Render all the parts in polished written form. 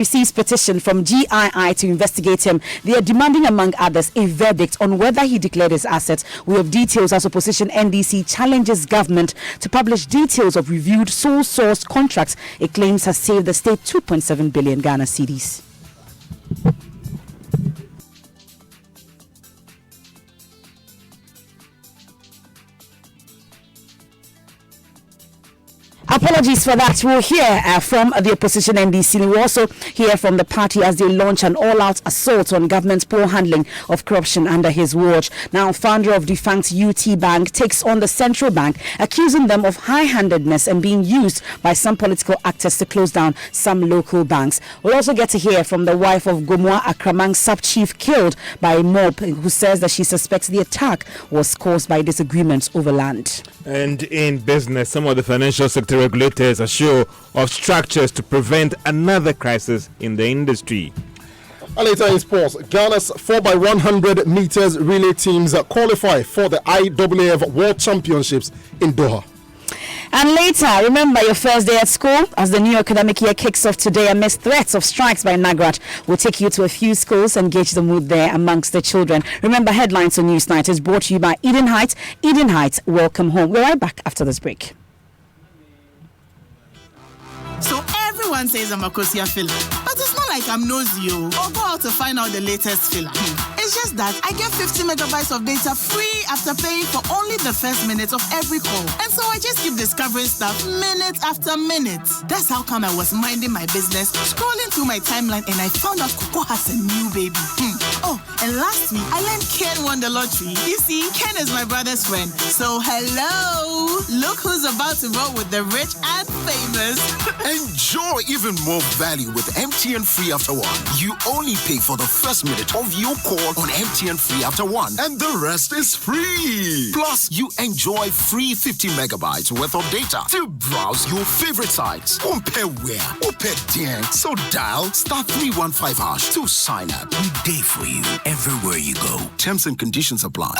receives petition from GII to investigate him. They are demanding, among others, a verdict on whether he declared his assets. We have details as opposition NDC challenges government to publish details of reviewed sole source contracts it claims has saved the state 2.7 billion Ghana cedis. Apologies for that. We'll hear from the opposition NDC. We'll also hear from the party as they launch an all-out assault on government's poor handling of corruption under his watch. Now, founder of defunct UT Bank takes on the central bank, accusing them of high-handedness and being used by some political actors to close down some local banks. We'll also get to hear from the wife of Gomoa Akramang sub-chief killed by a mob, who says that she suspects the attack was caused by disagreements over land. And in business, some of the financial sector regulators are sure of structures to prevent another crisis in the industry. And later in sports, Ghana's 4x100 meters relay teams qualify for the IAAF World Championships in Doha. And later, remember your first day at school as the new academic year kicks off today amidst threats of strikes by NAGRAT. We'll take you to a few schools and gauge the mood there amongst the children. Remember, Headlines on Newsnight is brought to you by Eden Heights. Eden Heights, welcome home. We're right back after this break. So everyone says I'm a Kosia filler, but it's not like I'm nosy or go out to find out the latest filler. It's just that I get 50 megabytes of data free after paying for only the first minute of every call. And so I just keep discovering stuff minute after minute. That's how come I was minding my business, scrolling through my timeline, and I found out Coco has a new baby. Oh, and last week I learned Ken won the lottery. You see, Ken is my brother's friend. So hello, look who's about to roll with the rich and famous. Enjoy even more value with MTN Free After One. You only pay for the first minute of your call on MTN Free After One, and the rest is free. Plus, you enjoy free 50 megabytes worth of data to browse your favorite sites. Compare where, compare there. So dial *315# to sign up. We day for you everywhere you go. Terms and conditions apply.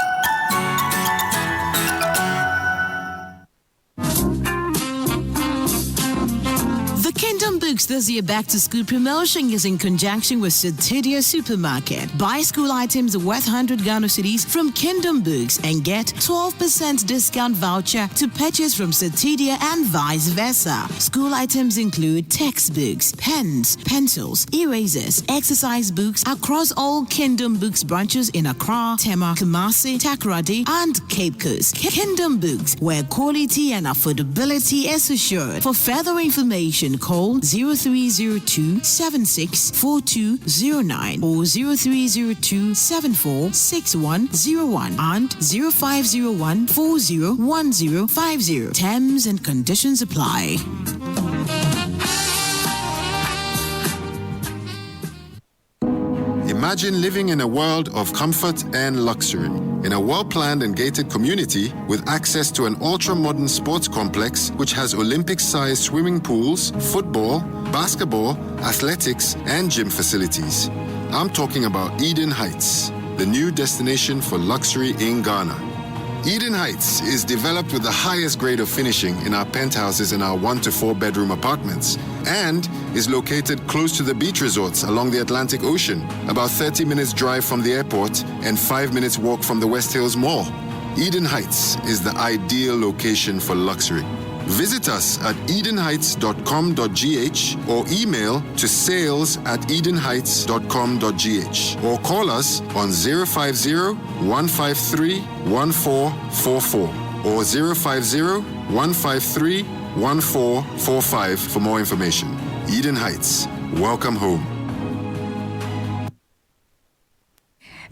Kingdom Books this year back to school promotion is in conjunction with Citidia Supermarket. Buy school items worth 100 Ghana cedis from Kingdom Books and get 12% discount voucher to purchase from Citidia and vice versa. School items include textbooks, pens, pencils, erasers, exercise books across all Kingdom Books branches in Accra, Tema, Kumasi, Takoradi, and Cape Coast. Kingdom Books, where quality and affordability is assured. For further information, call 0302-764209 or 0302-746101 and 0501-401050. Terms and conditions apply. Imagine living in a world of comfort and luxury. In a well-planned and gated community with access to an ultra-modern sports complex which has Olympic-sized swimming pools, football, basketball, athletics, and gym facilities. I'm talking about Eden Heights, the new destination for luxury in Ghana. Eden Heights is developed with the highest grade of finishing in our penthouses and our 1 to 4 bedroom apartments, and is located close to the beach resorts along the Atlantic Ocean, about 30 minutes drive from the airport and 5 minutes walk from the West Hills Mall. Eden Heights is the ideal location for luxury. Visit us at edenheights.com.gh or email to sales@edenheights.com.gh or call us on 050-153-1444 or 050-153-1445 for more information. Eden Heights, welcome home.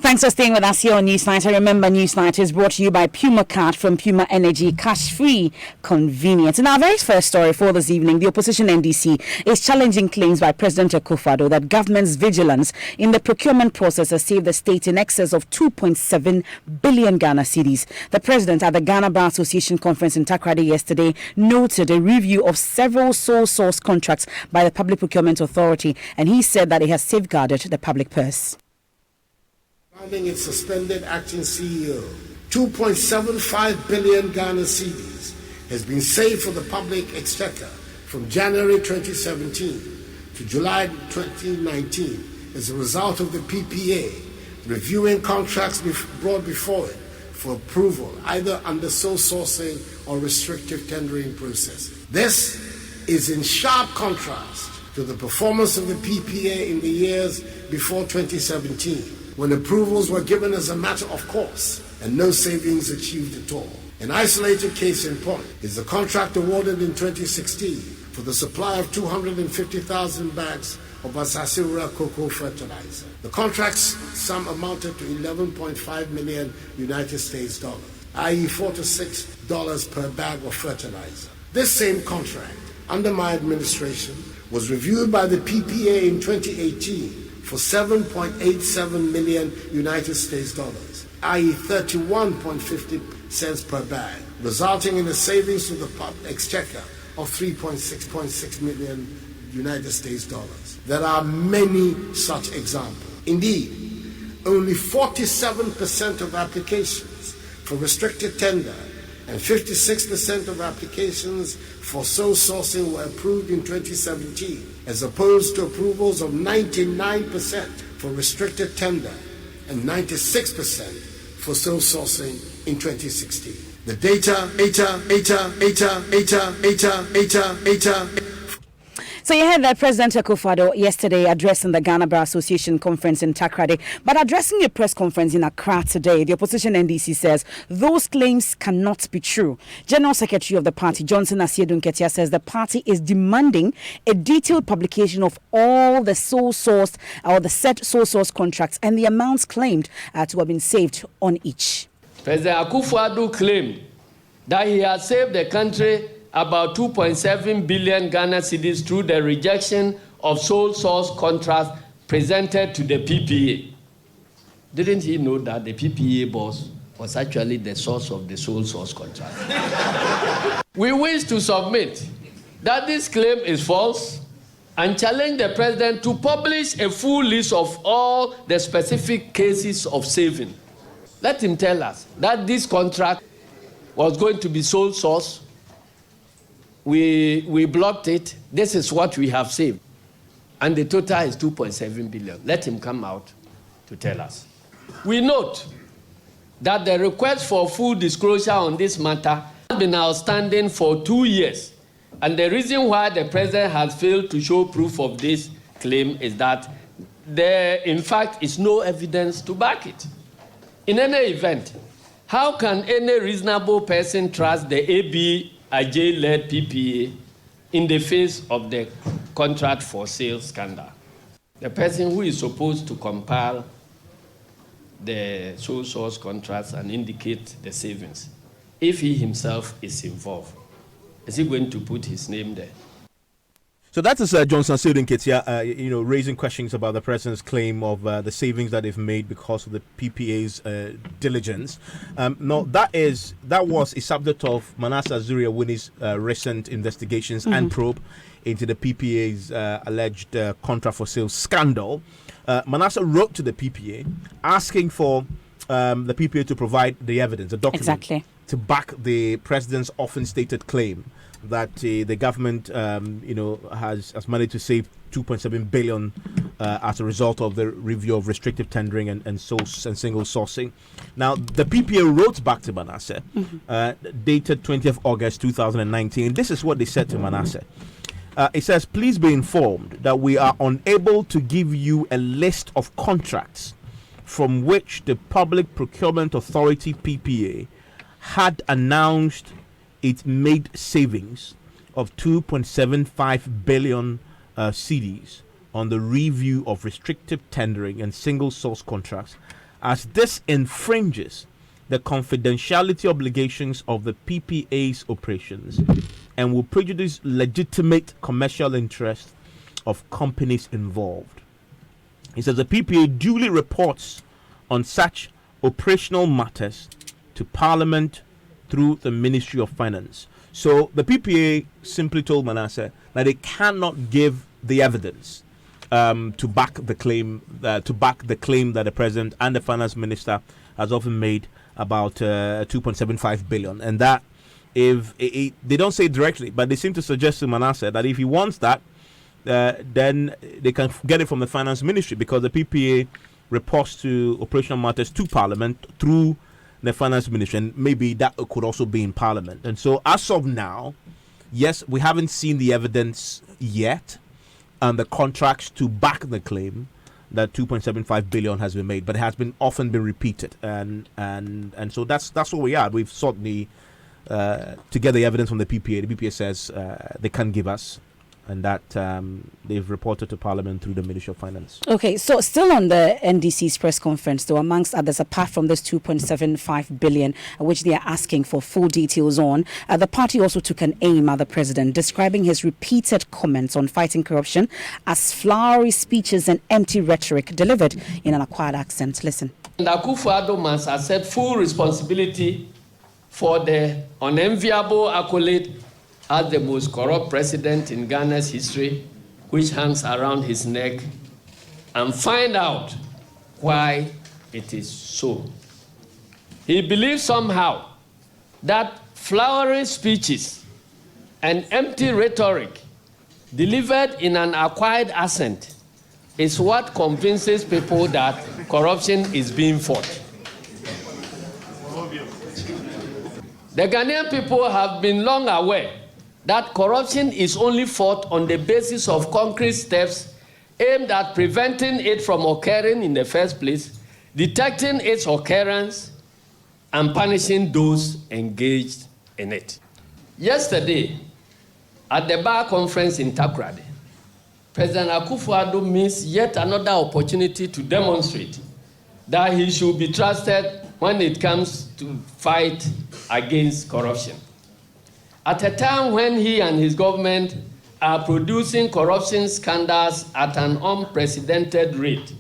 Thanks for staying with us here on Newsnight. I remember Newsnight is brought to you by Puma Card from Puma Energy. Cash-free convenience. In our very first story for this evening, the opposition NDC is challenging claims by President Akufo-Addo that government's vigilance in the procurement process has saved the state in excess of 2.7 billion Ghana cedis. The president at the Ghana Bar Association conference in Takoradi yesterday noted a review of several sole source contracts by the Public Procurement Authority, and he said that it has safeguarded the public purse. Involving its suspended acting CEO, 2.75 billion Ghana cedis has been saved for the public exchequer from January 2017 to July 2019 as a result of the PPA reviewing contracts brought before it for approval, either under sole sourcing or restrictive tendering process. This is in sharp contrast to the performance of the PPA in the years before 2017, when approvals were given as a matter of course and no savings achieved at all. An isolated case in point is the contract awarded in 2016 for the supply of 250,000 bags of Basasura cocoa fertilizer. The contract's sum amounted to 11.5 million United States dollars, i.e. $4 to $6 per bag of fertilizer. This same contract, under my administration, was reviewed by the PPA in 2018 for 7.87 million United States dollars, i.e. 31.50 cents per bag, resulting in a savings to the exchequer of 3.6 million United States dollars. There are many such examples. Indeed, only 47% of applications for restricted tender and 56% of applications for sole sourcing were approved in 2017, as opposed to approvals of 99% for restricted tender and 96% for sole sourcing in 2016. The data. So you heard that President Akufo-Addo yesterday addressing the Ghana Bar Association conference in Takoradi, but addressing a press conference in Accra today, the opposition NDC says those claims cannot be true. General Secretary of the party, Johnson Asiedu Nketia, says the party is demanding a detailed publication of all the sole source or the set sole source contracts and the amounts claimed to have been saved on each. President Akufo-Addo claimed that he has saved the country about 2.7 billion Ghana cedis through the rejection of sole source contracts presented to the PPA. Didn't he know that the PPA boss was actually the source of the sole source contract? We wish to submit that this claim is false and challenge the president to publish a full list of all the specific cases of saving. Let him tell us that this contract was going to be sole source. We blocked it. This is what we have saved. And the total is 2.7 billion. Let him come out to tell us. We note that the request for full disclosure on this matter has been outstanding for 2 years. And the reason why the president has failed to show proof of this claim is that there, in fact, is no evidence to back it. In any event, how can any reasonable person trust the ABIJ-led PPA in the face of the contract for sale scandal? The person who is supposed to compile the sole source contracts and indicate the savings, if he himself is involved, is he going to put his name there? So that is Johnson Asiedu Nketia, raising questions about the president's claim of the savings that they've made because of the PPA's diligence. Now, that was a subject of Manasseh Zuriawuni's recent investigations and probe into the PPA's alleged contract for sale scandal. Manasseh wrote to the PPA asking for the PPA to provide the evidence, the document, to back the president's often stated claim that the government, has managed to save 2.7 billion as a result of the review of restrictive tendering and single sourcing. Now, the PPA wrote back to Manasseh, dated 20th August 2019. This is what they said to Manasseh. It says, please be informed that we are unable to give you a list of contracts from which the Public Procurement Authority PPA had announced it made savings of 2.75 billion cedis on the review of restrictive tendering and single source contracts, as this infringes the confidentiality obligations of the PPA's operations and will prejudice legitimate commercial interests of companies involved. He says the PPA duly reports on such operational matters to Parliament through the Ministry of Finance. So the PPA simply told Manasseh that they cannot give the evidence to back the claim that the president and the finance minister has often made about 2.75 billion, and that if they don't say it directly, but they seem to suggest to Manasseh that if he wants that, then they can get it from the finance ministry, because the PPA reports to operational matters to Parliament through the finance ministry, and maybe that could also be in Parliament. And so as of now, yes, we haven't seen the evidence yet and the contracts to back the claim that 2.75 billion has been made, but it has been often been repeated, and so that's where we are. We've sought to get the evidence from the PPA. The PPA says they can give us, and that they've reported to Parliament through the Ministry of Finance. Okay, so still on the NDC's press conference, though, amongst others, apart from this 2.75 billion, which they are asking for full details on, the party also took an aim at the president, describing his repeated comments on fighting corruption as flowery speeches and empty rhetoric delivered in an acquired accent. Listen. Akufo-Addo must accept full responsibility for the unenviable accolade as the most corrupt president in Ghana's history, which hangs around his neck, and find out why it is so. He believes somehow that flowery speeches and empty rhetoric delivered in an acquired accent is what convinces people that corruption is being fought. The Ghanaian people have been long aware that corruption is only fought on the basis of concrete steps aimed at preventing it from occurring in the first place, detecting its occurrence, and punishing those engaged in it. Yesterday, at the Bar Conference in Takoradi, President Akufo-Addo missed yet another opportunity to demonstrate that he should be trusted when it comes to fight against corruption. At a time when he and his government are producing corruption scandals at an unprecedented rate,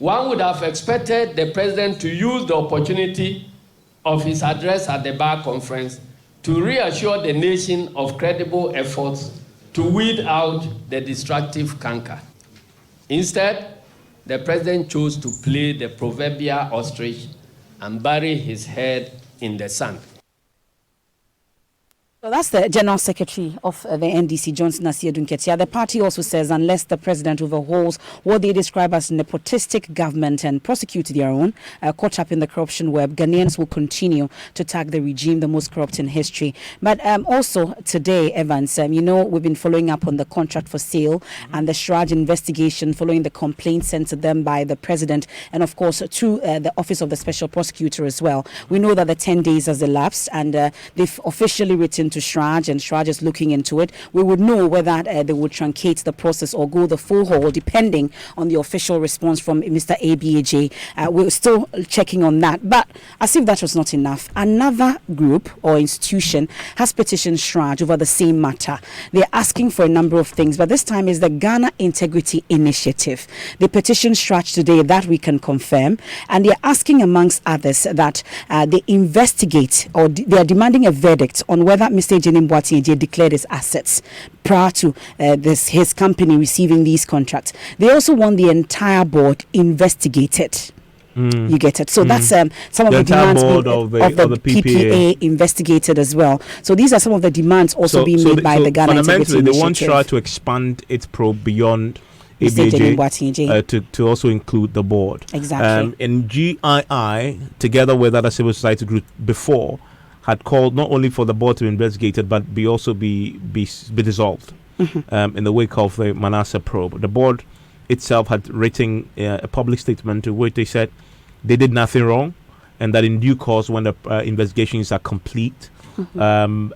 one would have expected the president to use the opportunity of his address at the Bar Conference to reassure the nation of credible efforts to weed out the destructive canker. Instead, the president chose to play the proverbial ostrich and bury his head in the sand. So that's the General Secretary of the NDC, Johnson Asiedu Nketia. The party also says unless the president overhauls what they describe as nepotistic government and prosecute their own, caught up in the corruption web, Ghanaians will continue to tag the regime the most corrupt in history. But also today, Evans, we've been following up on the contract for sale and the Shraj investigation following the complaint sent to them by the president and, of course, to the Office of the Special Prosecutor as well. We know that the 10 days has elapsed and they've officially written to Shraj, and Shraj is looking into it. We would know whether they would truncate the process or go the full haul, depending on the official response from Mr. ABAJ. We're still checking on that. But as if that was not enough, another group or institution has petitioned Shraj over the same matter. They're asking for a number of things, but this time is the Ghana Integrity Initiative. They petitioned Shraj today, that we can confirm, and they're asking, amongst others, that they investigate, or they are demanding a verdict on whether Mr. Ejenim Boateng Eje declared his assets prior to his company receiving these contracts. They also want the entire board investigated. You get it. So that's some of the demands of the PPA investigated as well. So these are some of the demands also being made by the Ghana Integrity Initiative. They want to try to expand its probe beyond ABAJ to also include the board. Exactly. And GII, together with other civil society groups before, had called not only for the board to be investigated, but be dissolved in the wake of the Manasseh probe. The board itself had written a public statement in which they said they did nothing wrong, and that in due course, when the investigations are complete, the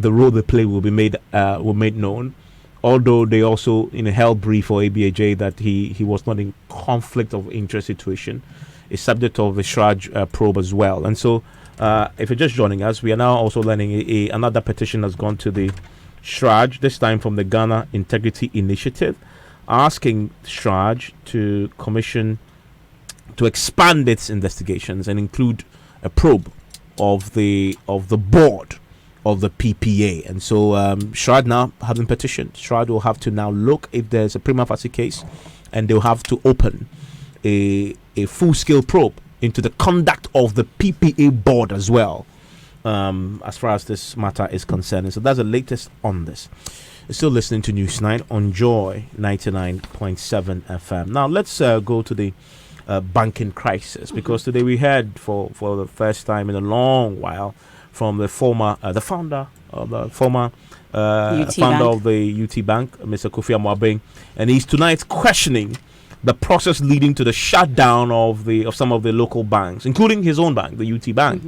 role they play will be made known. Although they also held brief for ABAJ that he was not in conflict of interest situation, is subject of the Shraj probe as well. And so if you're just joining us, we are now also learning another petition has gone to the Shraj, this time from the Ghana Integrity Initiative, asking Shraj to expand its investigations and include a probe of the board of the PPA. And so Shraj now having petitioned, Shraj will have to now look if there's a prima facie case, and they'll have to open a full-scale probe into the conduct of the PPA board as well, as far as this matter is concerned. And so that's the latest on this. Still listening to Newsnight on Joy 99.7 FM. Now let's go to the banking crisis, because today we heard for the first time in a long while from the former the founder of the former founder of the UT Bank, Mr. Kofi Amoaben, and he's tonight questioning the process leading to the shutdown of some of the local banks, including his own bank, the UT Bank.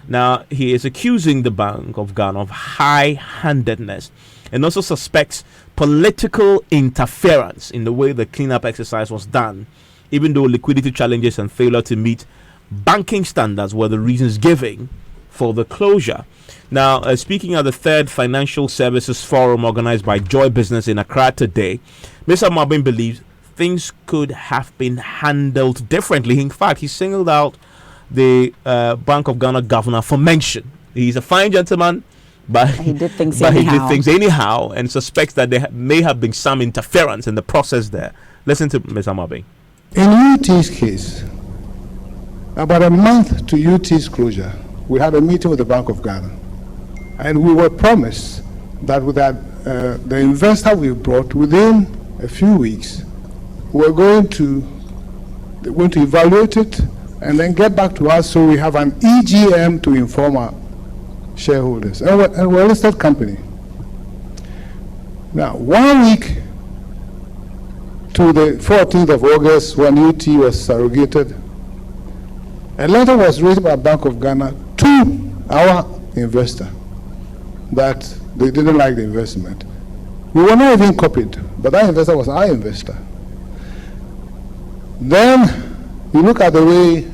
Now, he is accusing the Bank of Ghana of high-handedness and also suspects political interference in the way the cleanup exercise was done, even though liquidity challenges and failure to meet banking standards were the reasons given for the closure. Now, speaking at the third Financial Services Forum organized by Joy Business in Accra today, Mr. Amoaben believes things could have been handled differently. In fact, he singled out the Bank of Ghana governor for mention. He's a fine gentleman, but he did things anyhow and suspects that there may have been some interference in the process there. Listen to Mr. Amoaben. In UT's case, about a month to UT's closure, we had a meeting with the Bank of Ghana, and we were promised that with that the investor we brought, within a few weeks, we're going to evaluate it and then get back to us, so we have an EGM to inform our shareholders. And we're a listed company. Now, 1 week to the 14th of August, when UT was surrogated, a letter was written by Bank of Ghana to our investor that they didn't like the investment. We were not even copied, but that investor was our investor. Then you look at the way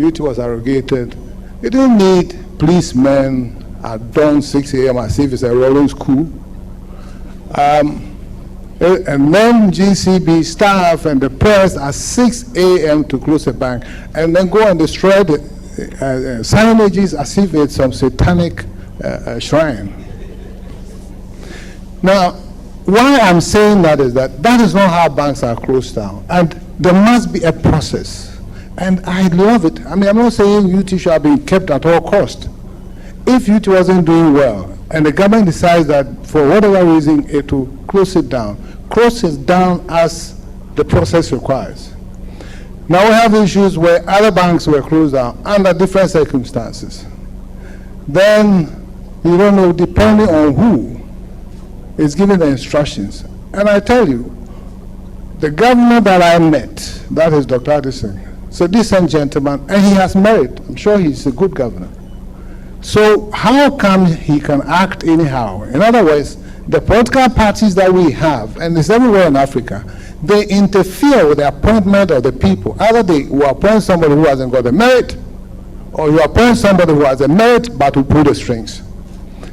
UT was arrogated. You didn't need policemen at dawn 6 a.m. as if it's a rolling school. And then GCB staff and the press at 6 a.m. to close the bank, and then go and destroy the signages as if it's some satanic shrine. Now, why I'm saying that is that is not how banks are closed down, and there must be a process. And I love it. I mean, I'm not saying UT should be kept at all cost. If UT wasn't doing well, and the government decides that for whatever reason it will close it down as the process requires. Now we have issues where other banks were closed down under different circumstances. Then you don't know, depending on who is giving the instructions. And I tell you, the governor that I met, that is Dr. Addison, is a decent gentleman, and he has merit. I'm sure he's a good governor. So how come he can act anyhow? In other words, the political parties that we have, and it's everywhere in Africa, they interfere with the appointment of the people. Either they will appoint somebody who hasn't got the merit, or you appoint somebody who has the merit but will pull the strings.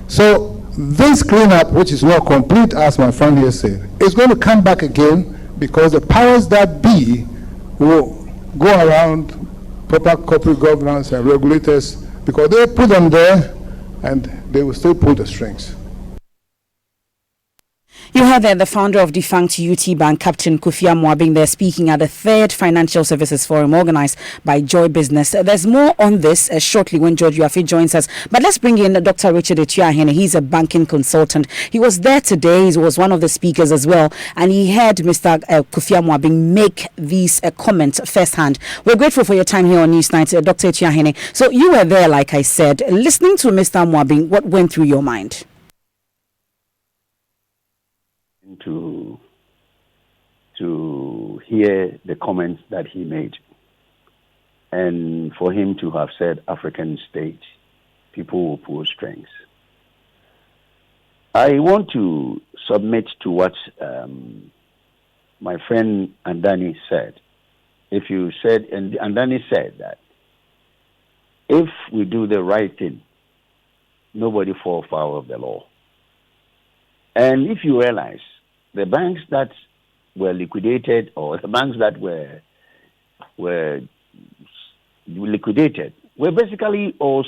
So this cleanup, which is not complete, as my friend here said, is going to come back again, because the powers that be will go around proper corporate governance and regulators, because they put them there and they will still pull the strings. You heard there the founder of defunct UT Bank, Captain Kofi Amoaben, there speaking at the third Financial Services Forum organized by Joy Business. There's more on this shortly when George Uafi joins us. But let's bring in Dr. Richard Etuahene. He's a banking consultant. He was there today. He was one of the speakers as well. And he heard Mr. Kofi Amoaben make these comments firsthand. We're grateful for your time here on Newsnight, Dr. Etuahene. So you were there, like I said. Listening to Mr. Amoaben, what went through your mind? To hear the comments that he made, and for him to have said African state, people will pull strings. I want to submit to what my friend Andani said. Andani said that if we do the right thing, nobody falls foul of the law. And if you realize the banks that were liquidated, or the banks that were liquidated, were basically all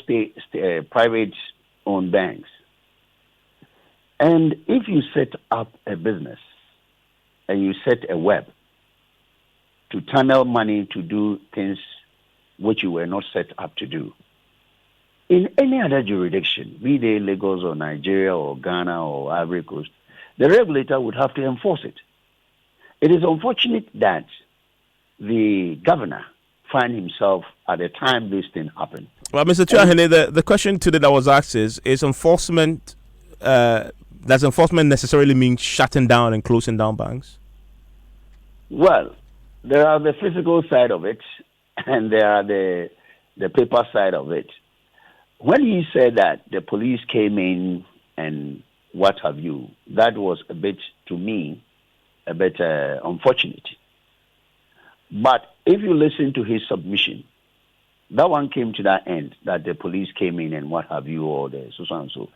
private-owned banks. And if you set up a business and you set a web to tunnel money to do things which you were not set up to do, in any other jurisdiction, be they Lagos or Nigeria or Ghana or Ivory Coast, the regulator would have to enforce it. It is unfortunate that the governor find himself at the time this thing happened. Well, Mr. Tuahene, the question today that was asked is enforcement, does enforcement necessarily mean shutting down and closing down banks? Well, there are the physical side of it, and there are the paper side of it. When he said that the police came in and what have you, that was a bit, to me, a bit unfortunate. But if you listen to his submission, that one came to that end, that the police came in and what have you, or the so and so.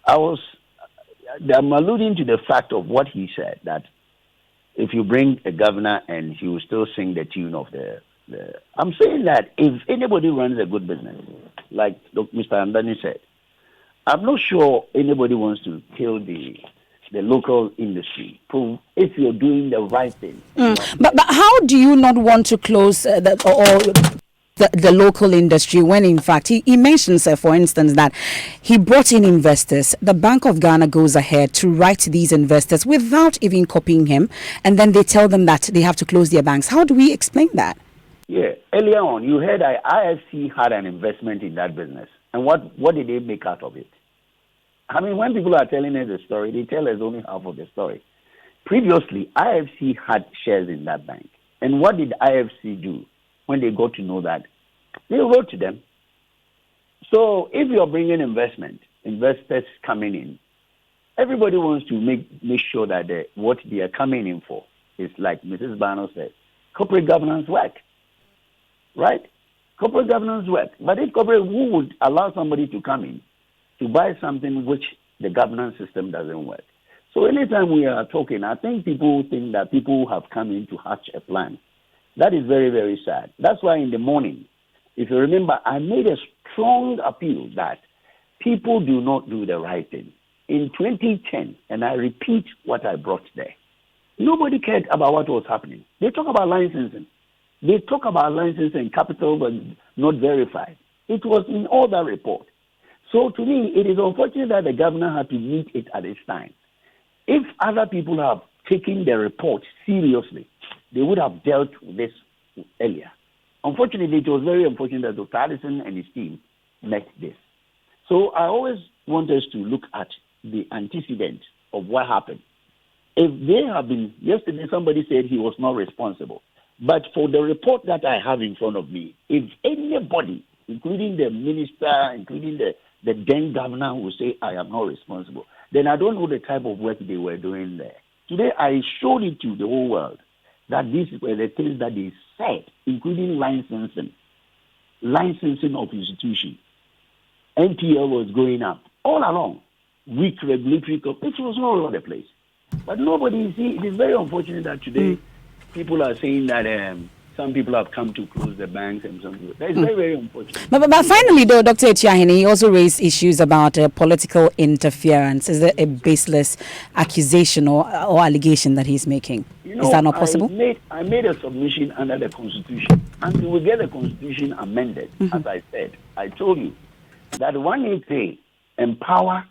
I'm alluding to the fact of what he said, that if you bring a governor and he will still sing the tune of the I'm saying that if anybody runs a good business, like Mr. Andani said, I'm not sure anybody wants to kill the local industry. If you're doing the right thing. But how do you not want to close the local industry when in fact he mentions, for instance, that he brought in investors? The Bank of Ghana goes ahead to write these investors without even copying him, and then they tell them that they have to close their banks. How do we explain that? Yeah, earlier on you heard that IFC had an investment in that business, and what did they make out of it? I mean, when people are telling us the story, they tell us only half of the story. Previously, IFC had shares in that bank. And what did IFC do when they got to know that? They wrote to them. So if you're bringing investors coming in, everybody wants to make sure that what they are coming in for is, like Mrs. Bano said, corporate governance work. Right? Corporate governance work. But if who would allow somebody to come in to buy something which the governance system doesn't work? So anytime we are talking, I think people think that people have come in to hatch a plan. That is very, very sad. That's why in the morning, if you remember, I made a strong appeal that people do not do the right thing. In 2010, and I repeat what I brought there, nobody cared about what was happening. They talk about licensing. They talk about licensing capital but not verified. It was in all that report. So to me, it is unfortunate that the governor had to meet it at this time. If other people have taken the report seriously, they would have dealt with this earlier. Unfortunately, it was very unfortunate that Dr. Addison and his team met this. So I always want us to look at the antecedent of what happened. If they have been, yesterday somebody said he was not responsible. But for the report that I have in front of me, if anybody, including the minister, including the then governor, will say, I am not responsible, then I don't know the type of work they were doing there. Today, I showed it to the whole world that these were the things that they said, including licensing of institutions. NPL was going up all along. Weak regulatory, it was all over the place. But nobody, it is very unfortunate that today people are saying that some people have come to close the banks and some people. That is very, very unfortunate. But finally, though, Dr. Tuahene, he also raised issues about political interference. Is there a baseless accusation or allegation that he's making? Is that not possible? I made a submission under the Constitution. Until we get the Constitution amended, as I said, I told you that one needs to empower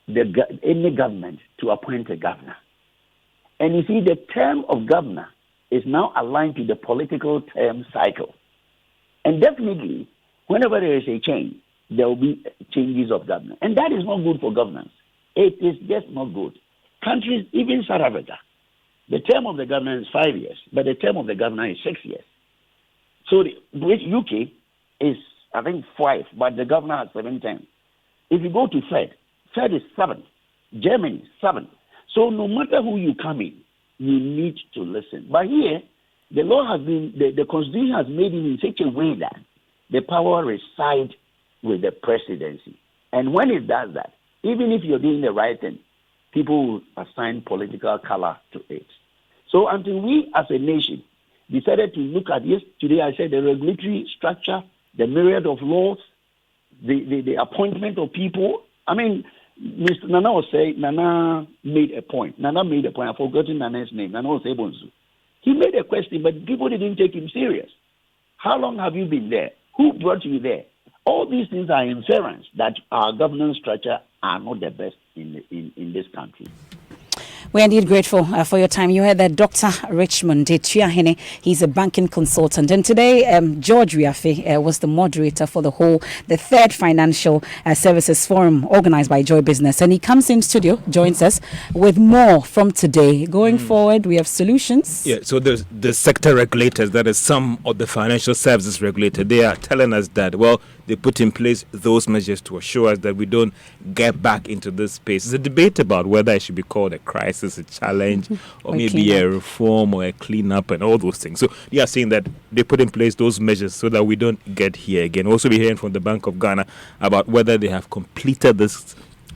any government to appoint a governor. And you see, the term of governor is now aligned to the political term cycle. And definitely, whenever there is a change, there will be changes of government. And that is not good for governance. It is just not good. Countries, even South Africa, the term of the governor is 5 years, but the term of the governor is 6 years. So the UK is, I think, 5, but the governor has 7 terms. If you go to Fed is 7. Germany, 7. So no matter who you come in, you need to listen. But here, the law has been, the Constitution has made it in such a way that the power resides with the presidency. And when it does that, even if you're doing the right thing, people will assign political color to it. So until we as a nation decided to look at, today I said the regulatory structure, the myriad of laws, the appointment of people. I mean, Mr. Nana was saying, Nana made a point. I've forgotten Nana's name. Nana was Ebonzu. He made a question, but people didn't take him serious. How long have you been there? Who brought you there? All these things are inference that our governance structure are not the best in this country. We're indeed grateful for your time. You heard that Dr. Richmond Etuahene, he's a banking consultant. And today, George Riafe was the moderator for the third Financial Services Forum organized by Joy Business. And he comes in studio, joins us with more from today. Going forward, we have solutions. Yeah, so the sector regulators, that is some of the financial services regulators, they are telling us that, well, they put in place those measures to assure us that we don't get back into this space. It's a debate about whether it should be called a crisis, a challenge, or maybe a reform or a cleanup and all those things. So they are saying that they put in place those measures so that we don't get here again. We'll also be hearing from the Bank of Ghana about whether they have completed this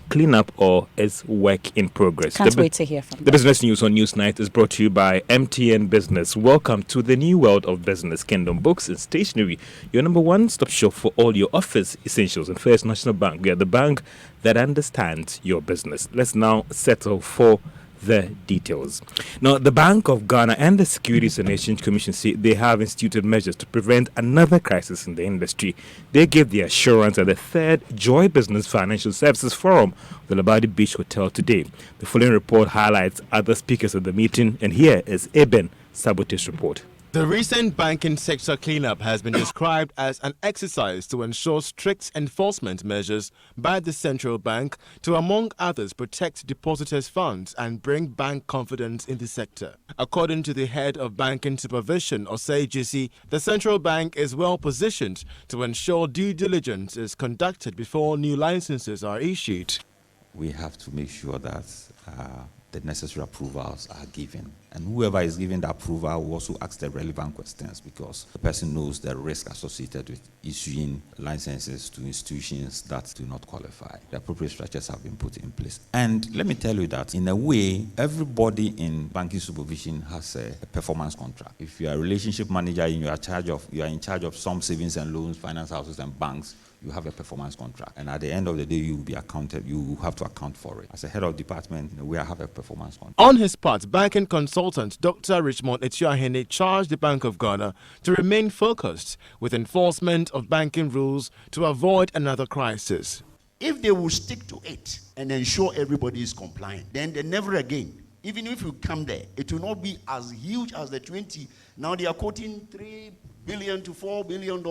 cleanup or is work in progress. Can't wait to hear from them. The business news on Newsnight is brought to you by MTN Business. Welcome to the new world of business. Kingdom Books and Stationery, your number one stop shop for all your office essentials. And First National Bank, we are the bank that understands your business. Let's now settle for the details. Now, the Bank of Ghana and the Securities and Exchange Commission say they have instituted measures to prevent another crisis in the industry. They gave the assurance at the third Joy Business Financial Services Forum, the Labadi Beach Hotel today. The following report highlights other speakers at the meeting, and here is Eben Sabote's report. The recent banking sector cleanup has been described as an exercise to ensure strict enforcement measures by the central bank to, among others, protect depositors' funds and bring bank confidence in the sector. According to the head of banking supervision, Osei Jisi, the central bank is well positioned to ensure due diligence is conducted before new licenses are issued. We have to make sure that the necessary approvals are given. And whoever is giving the approval will also ask the relevant questions, because the person knows the risk associated with issuing licenses to institutions that do not qualify. The appropriate structures have been put in place. And let me tell you that, in a way, everybody in banking supervision has a performance contract. If you are a relationship manager and you are in charge of some savings and loans, finance houses and banks, you have a performance contract. And at the end of the day, you will be accounted, you have to account for it. As a head of department, we have a performance contract. On his part, banking consultant Dr. Richmond Etuahene charged the Bank of Ghana to remain focused with enforcement of banking rules to avoid another crisis. If they will stick to it and ensure everybody is compliant, then never again, even if you come there, it will not be as huge as the 20. Now they are quoting $3 billion to $4 billion.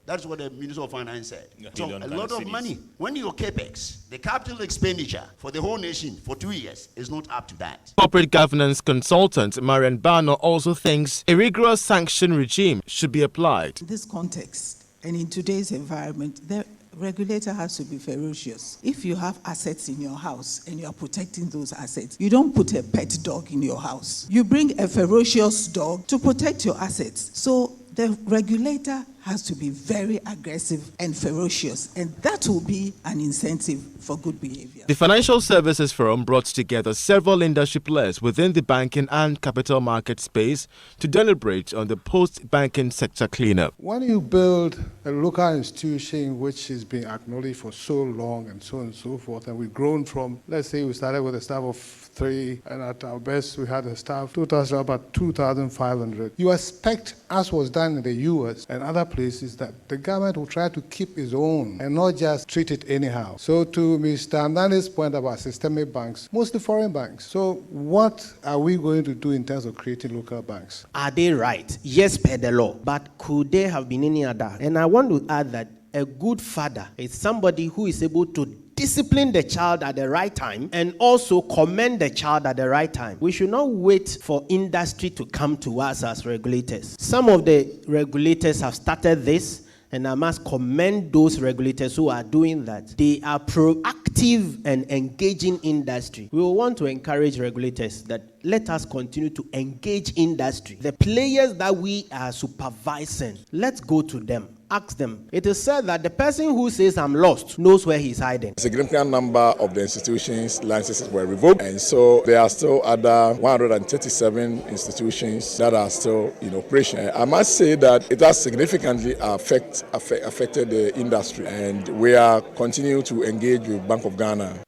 That's what the Minister of Finance said. So a lot of money. When your capex, the capital expenditure for the whole nation for 2 years, is not up to that. Corporate governance consultant Marian Bano also thinks a rigorous sanction regime should be applied. In this context and in today's environment, the regulator has to be ferocious. If you have assets in your house and you are protecting those assets, you don't put a pet dog in your house. You bring a ferocious dog to protect your assets. So the regulator has to be very aggressive and ferocious, and that will be an incentive for good behavior. The Financial Services Forum brought together several industry players within the banking and capital market space to deliberate on the post-banking sector cleanup. When you build a local institution which has been acknowledged for so long and so on and so forth, and we've grown from, let's say we started with a staff of 3, and at our best we had a staff about 2,500. You expect, as was done in the US and other places, that the government will try to keep its own and not just treat it anyhow. So to Mr. Amdane's point about systemic banks, mostly foreign banks. So what are we going to do in terms of creating local banks? Are they right? Yes, per the law. But could there have been any other? And I want to add that a good father is somebody who is able to discipline the child at the right time and also commend the child at the right time. We should not wait for industry to come to us as regulators. Some of the regulators have started this, and I must commend those regulators who are doing that. They are proactive and engaging industry. We will want to encourage regulators that let us continue to engage industry. The players that we are supervising, let's go to them. Ask them. It is said that the person who says I'm lost knows where he's hiding. A significant number of the institutions' licenses were revoked, and so there are still other 137 institutions that are still in operation. I must say that it has significantly affected the industry, and we are continuing to engage with Bank of Ghana.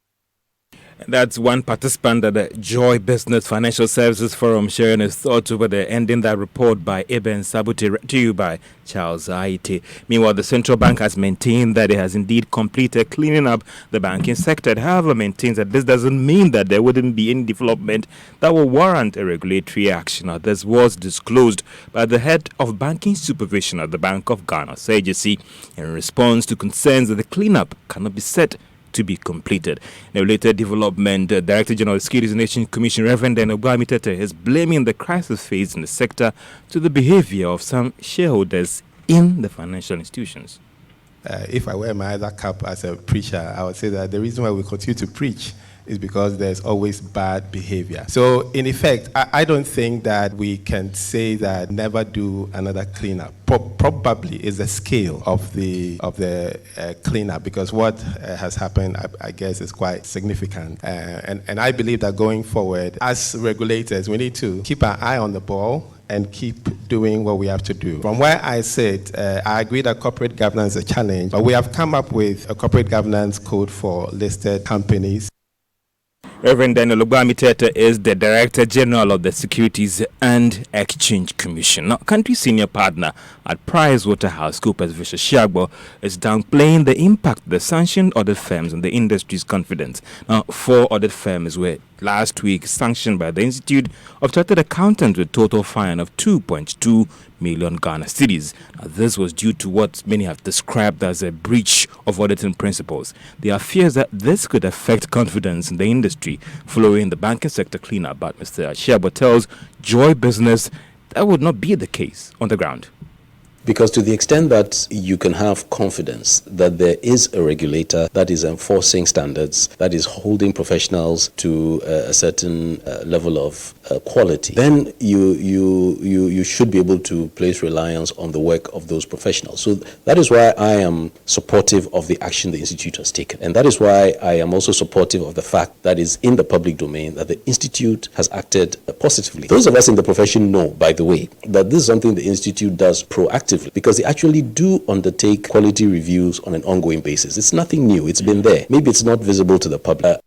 That's one participant at the Joy Business Financial Services Forum sharing his thoughts over the ending that report by Eben Sabuti, to you by Charles Aite. Meanwhile, the central bank has maintained that it has indeed completed cleaning up the banking sector. It, however, maintains that this doesn't mean that there wouldn't be any development that will warrant a regulatory action. Now, this was disclosed by the head of banking supervision at the Bank of Ghana, SAGC, in response to concerns that the cleanup cannot be set to be completed. In a related development, Director General of the Securities and Exchange Commission, Reverend Dan Ogbamitete, is blaming the crisis phase in the sector to the behavior of some shareholders in the financial institutions. If I wear my other cap as a preacher, I would say that the reason why we continue to preach is because there's always bad behavior. So in effect, I don't think that we can say that never do another cleanup. Probably is the scale of the cleanup, because what has happened, I guess, is quite significant. And I believe that going forward, as regulators, we need to keep our eye on the ball and keep doing what we have to do. From where I sit, I agree that corporate governance is a challenge, but we have come up with a corporate governance code for listed companies. Reverend Daniel Ogbamitete is the Director General of the Securities and Exchange Commission. Now, country senior partner at PricewaterhouseCoopers, Visha Shiagbo, is downplaying the impact of the sanctioned audit firms on the industry's confidence. Now, 4 audit firms were last week sanctioned by the Institute of Chartered Accountants with total fine of 2.2 million Ghana cedis. Now, this was due to what many have described as a breach of auditing principles. There are fears that this could affect confidence in the industry following the banking sector cleanup, but Mr. Shiagbo tells Joy Business that would not be the case on the ground. Because to the extent that you can have confidence that there is a regulator that is enforcing standards, that is holding professionals to a certain level of quality, then you should be able to place reliance on the work of those professionals. So that is why I am supportive of the action the Institute has taken. And that is why I am also supportive of the fact that is in the public domain that the Institute has acted positively. Those of us in the profession know, by the way, that this is something the Institute does proactively, because they actually do undertake quality reviews on an ongoing basis. It's nothing new. It's been there. Maybe it's not visible to the public.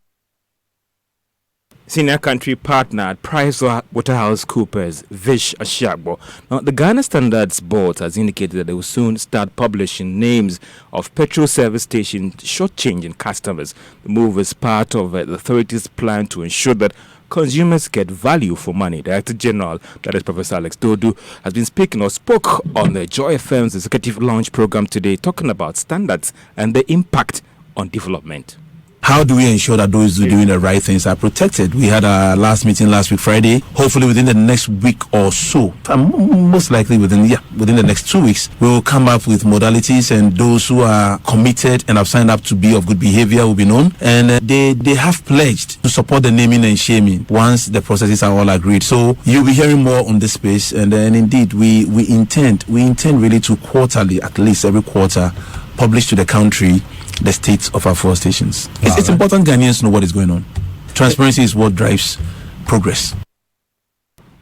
Senior country partner at PricewaterhouseCoopers, Vish Shiagbo. Now, the Ghana Standards Board has indicated that they will soon start publishing names of petrol service stations shortchanging customers. The move is part of the authority's plan to ensure that consumers get value for money. Director General, that is Professor Alex Dodu, has been speaking or spoke on the Joy FM's executive launch program today, talking about standards and the impact on development. How do we ensure that those who are doing the right things are protected? We had our last meeting last week, Friday. Hopefully within the next week or so, most likely within the next 2 weeks, we will come up with modalities, and those who are committed and have signed up to be of good behavior will be known. And they have pledged to support the naming and shaming once the processes are all agreed. So you'll be hearing more on this space. And then indeed, we intend really to quarterly, at least every quarter, publish to the country the states of our 4 stations. It's important Ghanaians know what is going on. Transparency is what drives progress.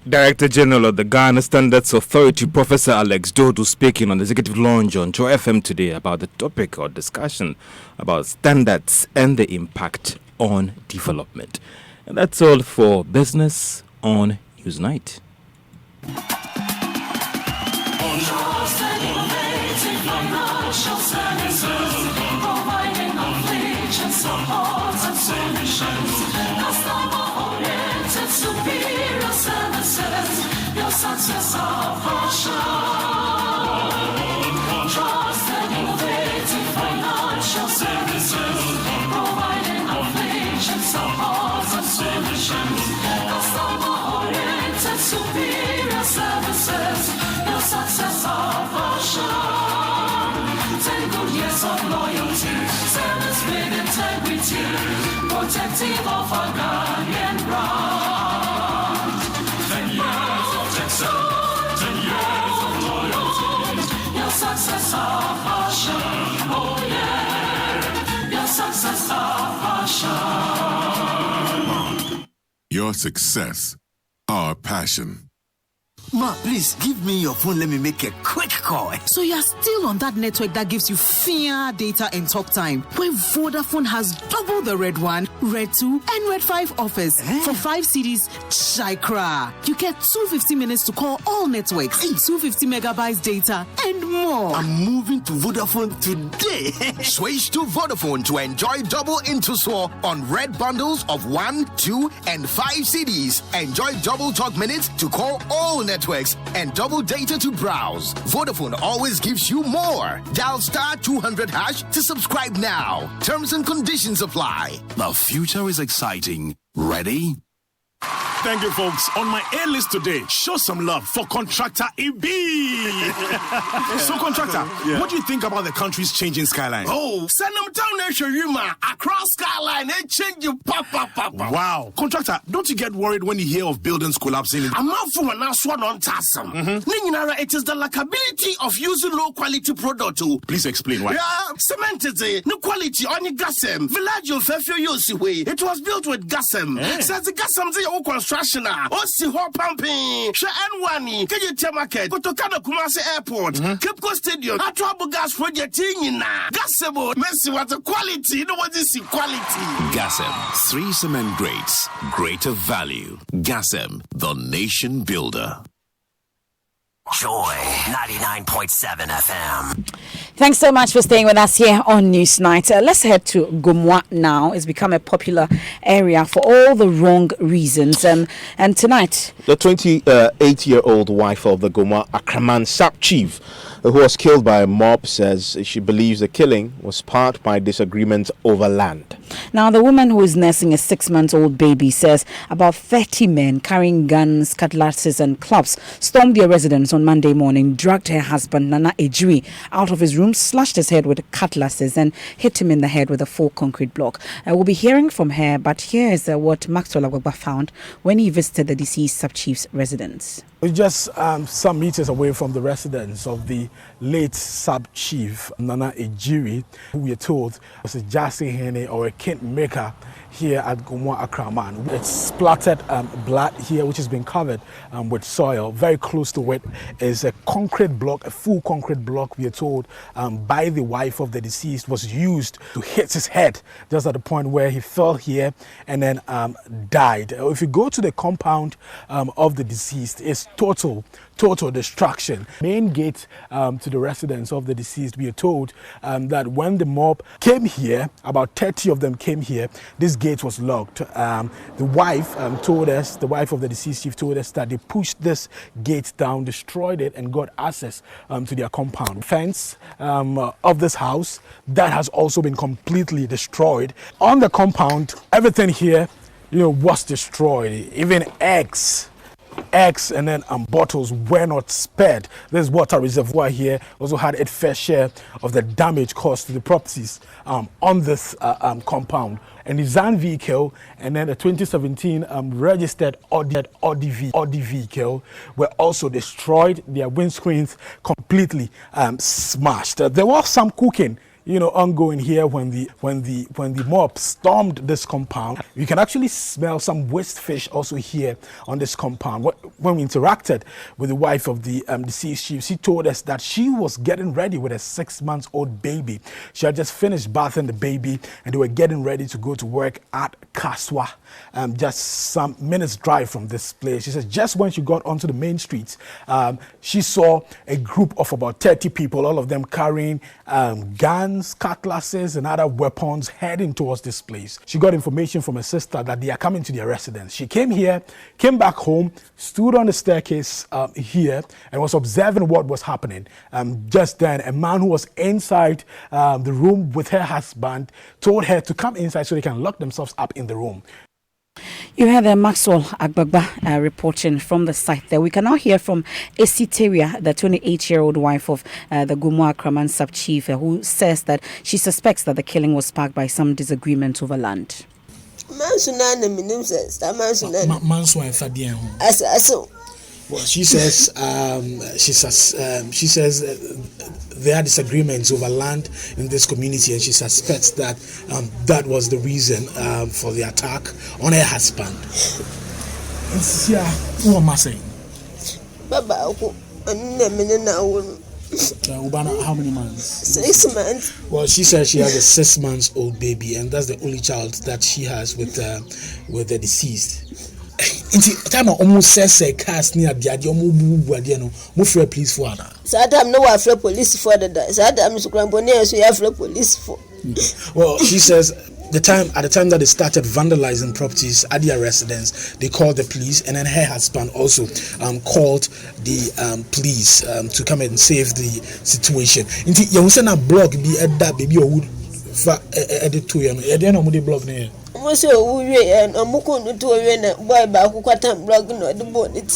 Director General of the Ghana Standards Authority, Professor Alex Dodu, speaking on the executive launch on Joy FM today about the topic or discussion about standards and the impact on development. And that's all for Business on Newsnight. Support and solutions, customer-oriented, superior services. Your success our portion. Trusted, innovative financial services, providing inflation support and solutions. Customer-oriented, superior services. Your success our portion. 10 good years of loyalty, service with integrity, protective of our Ghanaian brand. 10 years of excellence, 10 years of loyalty. Your success our passion, oh yeah. Your success our passion. Your success our passion. Ma, please give me your phone. Let me make a quick call. So you're still on that network that gives you fair data and talk time, when Vodafone has double the Red 1, Red 2, and Red 5 offers. For 5 CDs, Chikra. You get 250 minutes to call all networks, 250 megabytes data, and more. I'm moving to Vodafone today. Switch to Vodafone to enjoy double Intusor on red bundles of 1, 2, and 5 CDs. Enjoy double talk minutes to call all networks and double data to browse. Vodafone always gives you more. Dial *200# to subscribe now. Terms and conditions apply. The future is exciting. Ready? Thank you, folks. On my A list today, show some love for Contractor EB. So, Contractor, what do you think about the country's changing skyline? Oh, send them down there, Shayuma. Across skyline, they change you, papa. Wow. Contractor, don't you get worried when you hear of buildings collapsing? I'm not for an answer on Tassam. It is the likability of using low quality product. Please explain why. Yeah, cement is no quality on your gasem. Village of Fefu. It was built with gasem. Says the gasem is your construction. Osi ho pumping. Sha N1, KJT Market, Kotokano Kumasi Airport, Cape Coast Stadium, Atwabu Gas Project in Gasebo. Messi what the quality. You know what is quality? Gasem, 3 cement grades, greater value. Gasem, the nation builder. Joy 99.7 FM. Thanks so much for staying with us here on Newsnight. Let's head to Gumwa now. It's become a popular area for all the wrong reasons. And tonight, the 28-year-old wife of the Gumwa Akraman sub-chief, who was killed by a mob, says she believes the killing was sparked by disagreement over land. Now, the woman who is nursing a 6-month-old baby says about 30 men carrying guns, cutlasses and clubs stormed their residence on Monday morning, dragged her husband, Nana Ejui, out of his room, slashed his head with cutlasses and hit him in the head with a 4 concrete block. We'll be hearing from her, but here is what Maxwell Agwagba found when he visited the deceased sub-chief's residence. We're just some meters away from the residence of the late sub-chief, Nana Ejiri, who we are told was a Jasi Hene or a king maker here at Gumwa Akraman. It's splattered blood here, which has been covered with soil. Very close to it is a concrete block, a full concrete block, we are told, by the wife of the deceased, was used to hit his head, just at the point where he fell here and then died. If you go to the compound of the deceased, it's total destruction. Main gate to the residence of the deceased, we are told that when the mob came here, about 30 of them came here, this gate was locked. The wife told us, the wife of the deceased chief told us that they pushed this gate down, destroyed it and got access to their compound. Fence of this house, that has also been completely destroyed. On the compound, everything here, was destroyed. Even eggs and then bottles were not spared. This water reservoir here also had its fair share of the damage caused to the properties on this compound. A Nissan vehicle and then a 2017 registered Audi vehicle were also destroyed. Their windscreens completely smashed. There was some cooking ongoing here when the mob stormed this compound. You can actually smell some waste fish also here on this compound. When we interacted with the wife of the deceased chief, she told us that she was getting ready with a 6-month-old baby. She had just finished bathing the baby and they were getting ready to go to work at Kaswa, just some minutes drive from this place. She says just when she got onto the main streets, she saw a group of about 30 people, all of them carrying guns, cutlasses and other weapons heading towards this place. She got information from her sister that they are coming to their residence. She came back home, stood on the staircase here and was observing what was happening. Just then, a man who was inside the room with her husband told her to come inside so they can lock themselves up in the room. You heard Maxwell Agbagba reporting from the site there. We can now hear from Esiteria, the 28-year-old wife of the Gumwa Akraman sub-chief, who says that she suspects that the killing was sparked by some disagreement over land. Well, she says there are disagreements over land in this community, and she suspects that that was the reason for the attack on her husband. Yeah, who am I saying? Ubana, how many months? 6 months. Well, she says she has a 6-month-old baby, and that's the only child that she has with the deceased. Time almost says cast near the Adiamu, move police for her. Sadam no afraid police for the Sadam is Grambonier, so you have police for. Well, she says at the time that they started vandalizing properties at their residence, they called the police, and then her husband also called the police to come and save the situation. Indeed, you send a blog be at that baby or would edit to you. At the end of the blog there. Also, we and Amuku to a boy back who got a blog no the bonnet.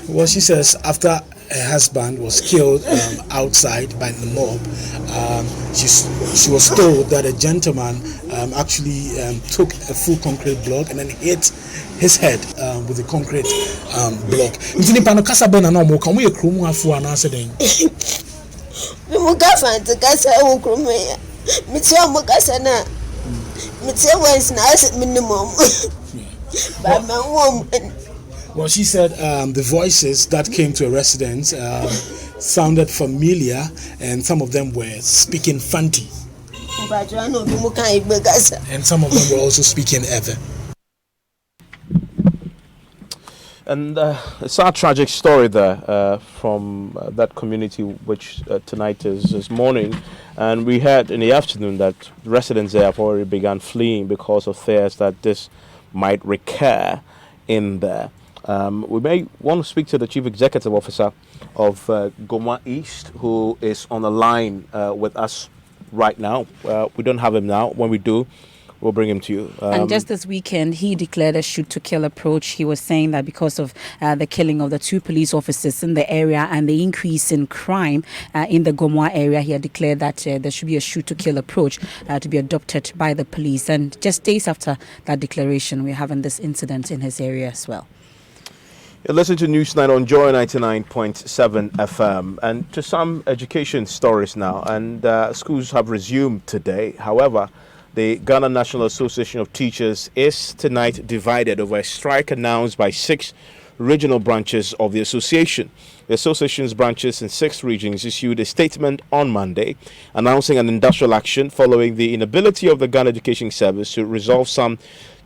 Well, she says after her husband was killed outside by the mob, she was told that a gentleman actually took a full concrete block and then hit his head with a concrete block. Well, she said the voices that came to a residence sounded familiar, and some of them were speaking Fanti. And some of them were also speaking Ewe. And it's a tragic story there from that community, which tonight is mourning. And we heard in the afternoon that residents there have already begun fleeing because of fears that this might recur in there. We may want to speak to the Chief Executive Officer of Goma East, who is on the line with us right now. We don't have him now. When we do, we'll bring him to you. And just this weekend, he declared a shoot-to-kill approach. He was saying that because of the killing of the 2 police officers in the area and the increase in crime in the Gomwa area, he had declared that there should be a shoot-to-kill approach to be adopted by the police. And just days after that declaration, we're having this incident in his area as well. You listen to Newsnight on Joy 99.7 FM, and to some education stories now. And schools have resumed today. However, the Ghana National Association of Teachers is tonight divided over a strike announced by 6 regional branches of the association. The association's branches in 6 regions issued a statement on Monday announcing an industrial action following the inability of the Ghana Education Service to resolve some